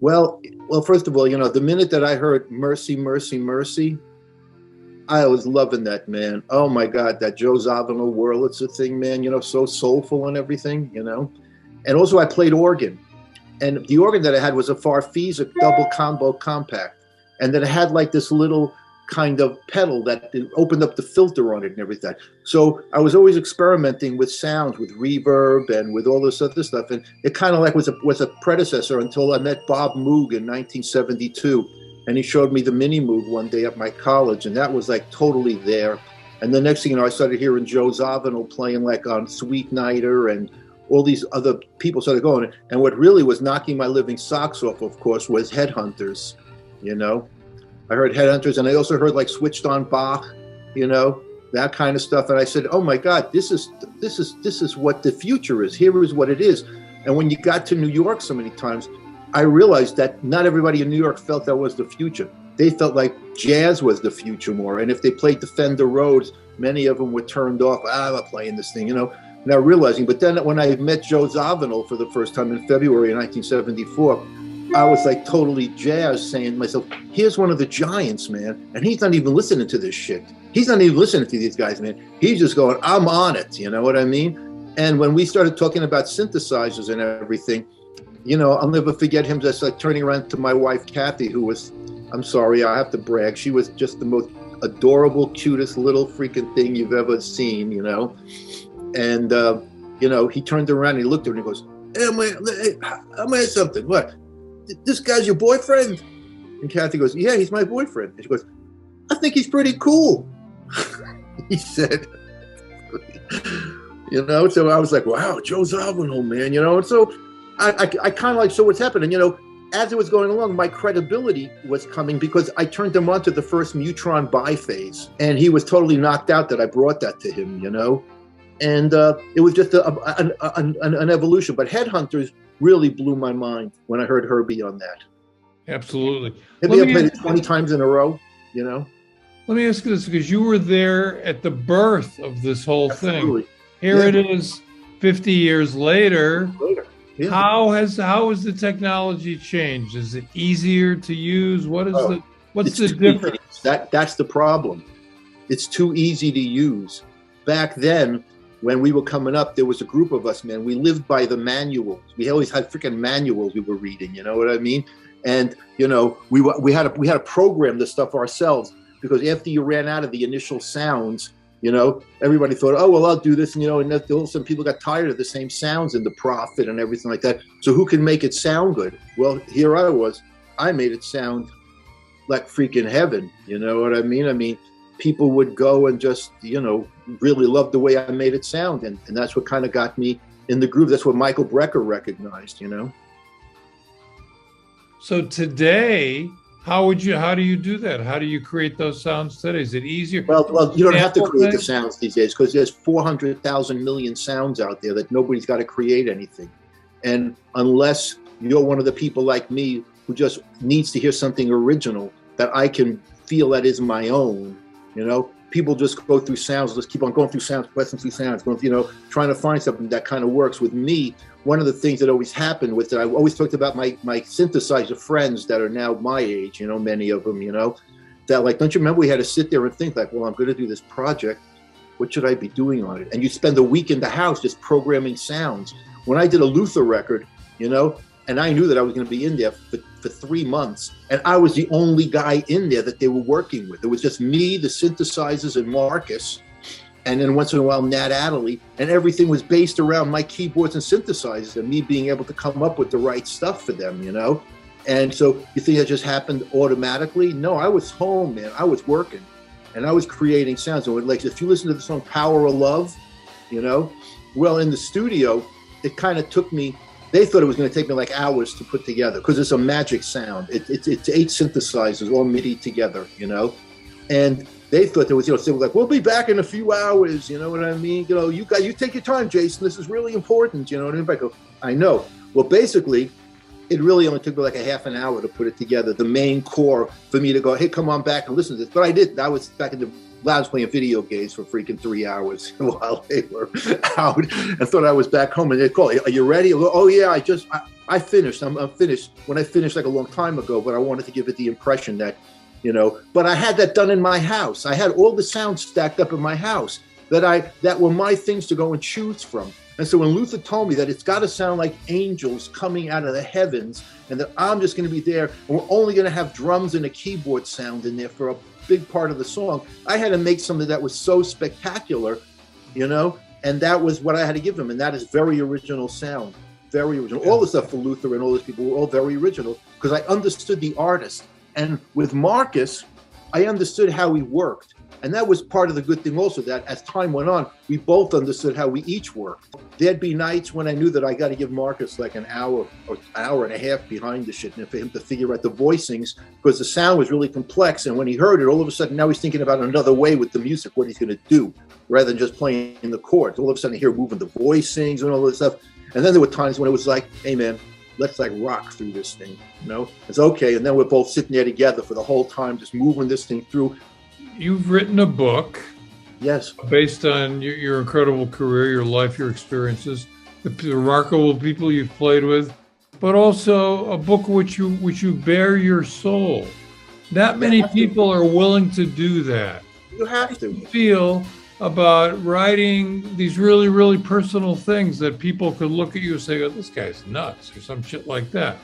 Well, first of all, the minute that I heard "Mercy, Mercy, Mercy," I was loving that, man. Oh my God, that Joe Zawinul Wurlitzer thing, man. So soulful and everything. And also I played organ, and the organ that I had was a Farfisa double combo compact, and then it had like this little kind of pedal that opened up the filter on it and everything. So I was always experimenting with sounds, with reverb and with all this other stuff. And it kind of like was a predecessor until I met Bob Moog in 1972. And he showed me the mini Moog one day at my college. And that was like totally there. And the next thing you know, I started hearing Joe Zawinul playing like on Sweet Nighter, and all these other people started going. And what really was knocking my living socks off, of course, was Headhunters, I heard Headhunters, and I also heard like Switched on Bach, that kind of stuff. And I said, oh my God, this is what the future is. Here is what it is. And when you got to New York so many times, I realized that not everybody in New York felt that was the future. They felt like jazz was the future more. And if they played the Fender Rhodes, many of them were turned off. I'm not playing this thing, Now realizing, but then when I met Joe Zawinul for the first time in February 1974, I was like totally jazzed, saying to myself, here's one of the giants, man. And he's not even listening to this shit. He's not even listening to these guys, man. He's just going, I'm on it. You know what I mean? And when we started talking about synthesizers and everything, I'll never forget him just like turning around to my wife, Kathy, who was, I'm sorry, I have to brag. She was just the most adorable, cutest little freaking thing you've ever seen, And, he turned around and he looked at her and he goes, hey, I'm at something. What? This guy's your boyfriend? And Kathy goes, yeah, he's my boyfriend. And she goes, I think he's pretty cool. He said, so I was like, wow, Joe Zawinul, man, and so I kind of like saw what's happening, as it was going along, my credibility was coming because I turned him on to the first Mutron biphase, and he was totally knocked out that I brought that to him, and it was just an evolution. But Headhunters really blew my mind when I heard Herbie on that. Absolutely. Maybe I played it 20 times in a row, Let me ask you this, because you were there at the birth of this whole Absolutely. Thing. Here it is 50 years later. Yeah. How has the technology changed? Is it easier to use? What's the difference? That's the problem. It's too easy to use. Back then, when we were coming up, there was a group of us, man. We lived by the manuals. We always had freaking manuals we were reading. You know what I mean? And we had to program this stuff ourselves, because after you ran out of the initial sounds, everybody thought, oh well, I'll do this, and and all of a sudden people got tired of the same sounds in the Prophet and everything like that. So who can make it sound good? Well, here I was. I made it sound like freaking heaven. You know what I mean? I mean, people would go and just, really love the way I made it sound. And that's what kind of got me in the groove. That's what Michael Brecker recognized, So today, how do you do that? How do you create those sounds today? Is it easier? Well, you don't have to create the sounds these days, because there's 400,000 million sounds out there that nobody's got to create anything. And unless you're one of the people like me who just needs to hear something original that I can feel that is my own, people just go through sounds, just keep on going through sounds, pressing through sounds, going, trying to find something that kind of works. With me, one of the things that always happened with that, I always talked about my synthesizer friends that are now my age, many of them, that like, don't you remember we had to sit there and think like, well, I'm going to do this project. What should I be doing on it? And you spend a week in the house just programming sounds. When I did a Luther record, and I knew that I was going to be in there for 3 months, and I was the only guy in there that they were working with. It was just me, the synthesizers, and Marcus, and then once in a while Nat Adderley, and everything was based around my keyboards and synthesizers and me being able to come up with the right stuff for them, And so you think that just happened automatically? No, I was home, man. I was working, and I was creating sounds. So like, if you listen to the song "Power of Love," well, in the studio, it kind of took me. They thought it was going to take me like hours to put together, because it's a magic sound. It's 8 synthesizers all MIDI together, and they thought there was, they were like, we'll be back in a few hours, you know what I mean? You take your time, Jason. This is really important, And I go, I know. Well, basically, it really only took me like a half an hour to put it together, the main core, for me to go, hey, come on back and listen to this. But I did. I was back in the I was playing video games for freaking 3 hours while they were out, and thought I was back home. And they called, "Are you ready?" Oh yeah, I finished. I'm finished. When I finished like a long time ago, but I wanted to give it the impression that, But I had that done in my house. I had all the sounds stacked up in my house that were my things to go and choose from. And so when Luther told me that it's got to sound like angels coming out of the heavens, and that I'm just going to be there, and we're only going to have drums and a keyboard sound in there for a big part of the song, I had to make something that was so spectacular, and that was what I had to give him. And that is very original sound, very original. All the stuff for Luther and all those people were all very original, because I understood the artist. And with Marcus, I understood how he worked. And that was part of the good thing also, that as time went on, we both understood how we each worked. There'd be nights when I knew that I got to give Marcus like an hour or an hour and a half behind the shit, and for him to figure out the voicings, because the sound was really complex. And when he heard it, all of a sudden, now he's thinking about another way with the music, what he's going to do, rather than just playing the chords. All of a sudden, here moving the voicings and all this stuff. And then there were times when it was like, hey, man, let's like rock through this thing, It's okay. And then we're both sitting there together for the whole time, just moving this thing through. You've written a book. Yes. Based on your incredible career, your life, your experiences, the remarkable people you've played with, but also a book which you bare your soul. Not many people are willing to do that. You have to. Feel about writing these really, really personal things that people could look at you and say, "Oh, this guy's nuts," or some shit like that.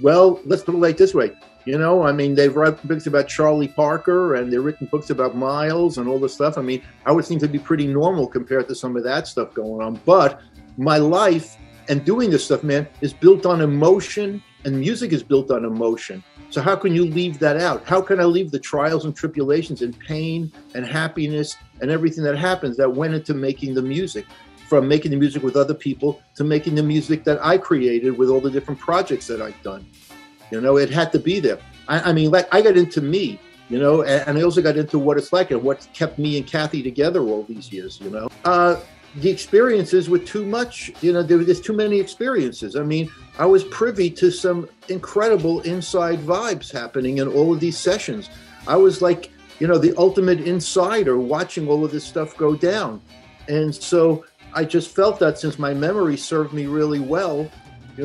Well, let's put it like this way. They've written books about Charlie Parker, and they've written books about Miles and all this stuff. I would think to be pretty normal compared to some of that stuff going on. But my life and doing this stuff, man, is built on emotion, and music is built on emotion. So how can you leave that out? How can I leave the trials and tribulations and pain and happiness and everything that happens that went into making the music? From making the music with other people to making the music that I created with all the different projects that I've done. It had to be there. I got into me, and I also got into what it's like and what kept me and Kathy together all these years, The experiences were too much, there's too many experiences. I was privy to some incredible inside vibes happening in all of these sessions. I was like, the ultimate insider watching all of this stuff go down. And so I just felt that since my memory served me really well,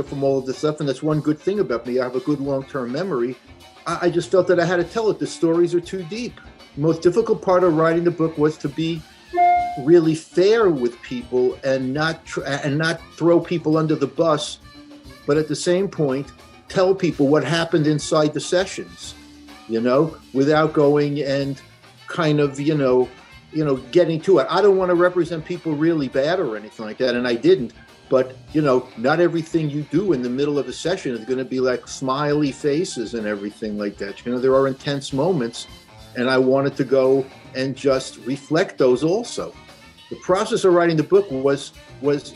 from all of this stuff, and that's one good thing about me, I have a good long-term memory, I just felt that I had to tell it. The stories are too deep. The most difficult part of writing the book was to be really fair with people and not throw people under the bus, but at the same point, tell people what happened inside the sessions, without going and kind of, getting to it. I don't want to represent people really bad or anything like that, and I didn't. But, not everything you do in the middle of a session is going to be like smiley faces and everything like that. There are intense moments, and I wanted to go and just reflect those also. The process of writing the book was how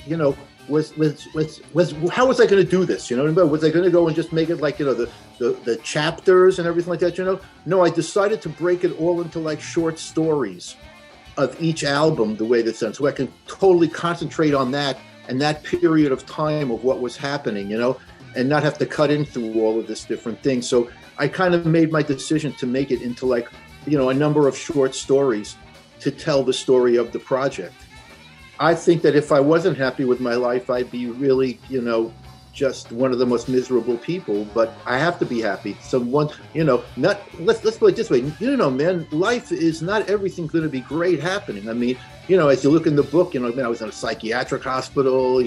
was I going to do this? Was I going to go and just make it like, the chapters and everything like that? No, I decided to break it all into like short stories of each album, the way that's done, so I can totally concentrate on that and that period of time of what was happening, and not have to cut in through all of this different things. So I kind of made my decision to make it into like, a number of short stories to tell the story of the project. I think that if I wasn't happy with my life, I'd be really, just one of the most miserable people, but I have to be happy. So let's put it this way, man, life is not everything going to be great happening. As you look in the book, I was in a psychiatric hospital,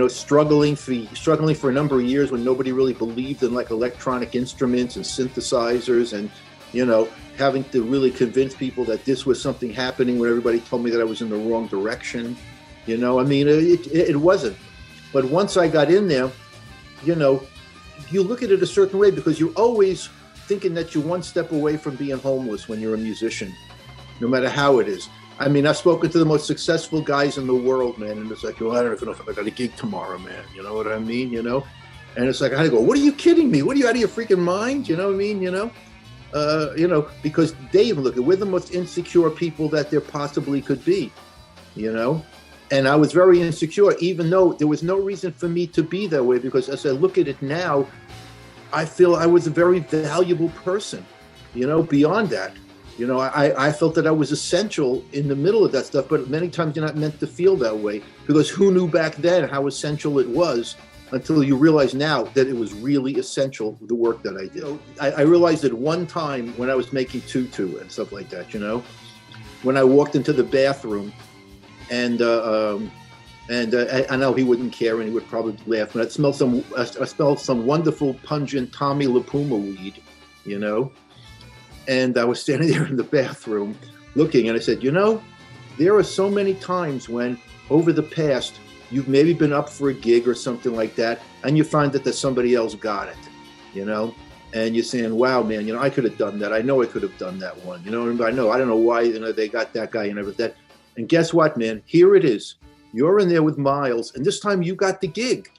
struggling for a number of years when nobody really believed in like electronic instruments and synthesizers, and, having to really convince people that this was something happening when everybody told me that I was in the wrong direction. It wasn't. But once I got in there, you look at it a certain way, because you're always thinking that you're one step away from being homeless when you're a musician, no matter how it is. I've spoken to the most successful guys in the world, man, and it's like, I don't know if I got a gig tomorrow, man. You know what I mean? And it's like, I had to go, what are you kidding me? What are you, out of your freaking mind? You know what I mean? Because they even look at, we're the most insecure people that there possibly could be, And I was very insecure, even though there was no reason for me to be that way, because as I look at it now, I feel I was a very valuable person, beyond that. You know, I felt that I was essential in the middle of that stuff, but many times you're not meant to feel that way, because who knew back then how essential it was until you realize now that it was really essential, the work that I did. I realized it one time when I was making TuTu and stuff like that, you know, when I walked into the bathroom and I know he wouldn't care and he would probably laugh, but I smelled some wonderful pungent Tommy LaPuma weed, you know. And I was standing there in the bathroom looking, and I said, you know, there are so many times when over the past, you've maybe been up for a gig or something like that, and you find that there's somebody else got it, you know, and you're saying, wow, man, you know, I could have done that. I know I could have done that one, you know, I don't know why, you know, they got that guy and everything. And guess what, man? Here it is. You're in there with Miles, and this time you got the gig.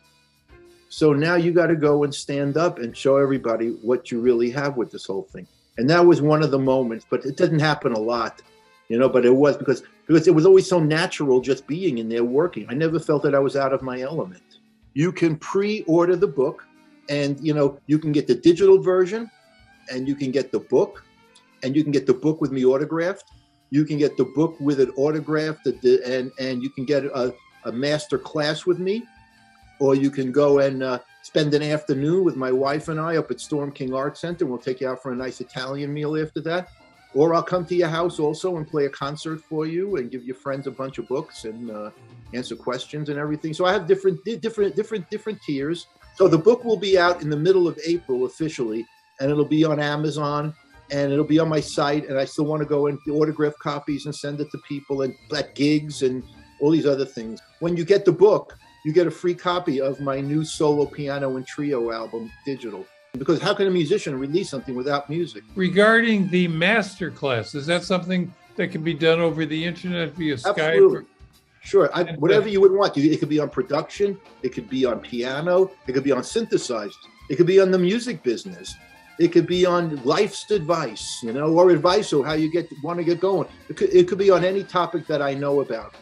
So now you got to go and stand up and show everybody what you really have with this whole thing. And that was one of the moments, but it didn't happen a lot, you know, but it was because it was always so natural just being in there working. I never felt that I was out of my element. You can pre-order the book, and, you know, you can get the digital version, and you can get the book, and you can get the book with me autographed. You can get the book with it autographed, and you can get a master class with me, or you can go and spend an afternoon with my wife and I up at Storm King Art Center. We'll take you out for a nice Italian meal after that. Or I'll come to your house also and play a concert for you and give your friends a bunch of books and answer questions and everything. So I have different tiers. So the book will be out in the middle of April officially, and it'll be on Amazon, and it'll be on my site. And I still want to go and autograph copies and send it to people and at gigs and all these other things. When you get the book, you get a free copy of my new solo piano and trio album, digital. Because how can a musician release something without music? Regarding the master class, is that something that can be done over the internet via Absolutely. Skype? Sure, whatever you would want. It could be on production, it could be on piano, it could be on synthesized, it could be on the music business, it could be on life's advice, you know, or advice on how you want to get going. It could be on any topic that I know about.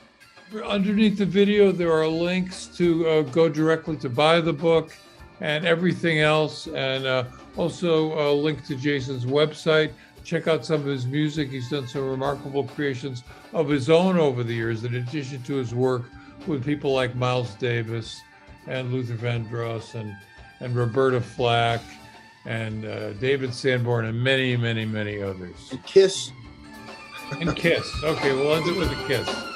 Underneath the video, there are links to go directly to buy the book and everything else, and also a link to Jason's website. Check out some of his music. He's done some remarkable creations of his own over the years, in addition to his work with people like Miles Davis and Luther Vandross and Roberta Flack and David Sanborn and many, many, many others. And Kiss. And Kiss. Okay, we'll end it with a kiss.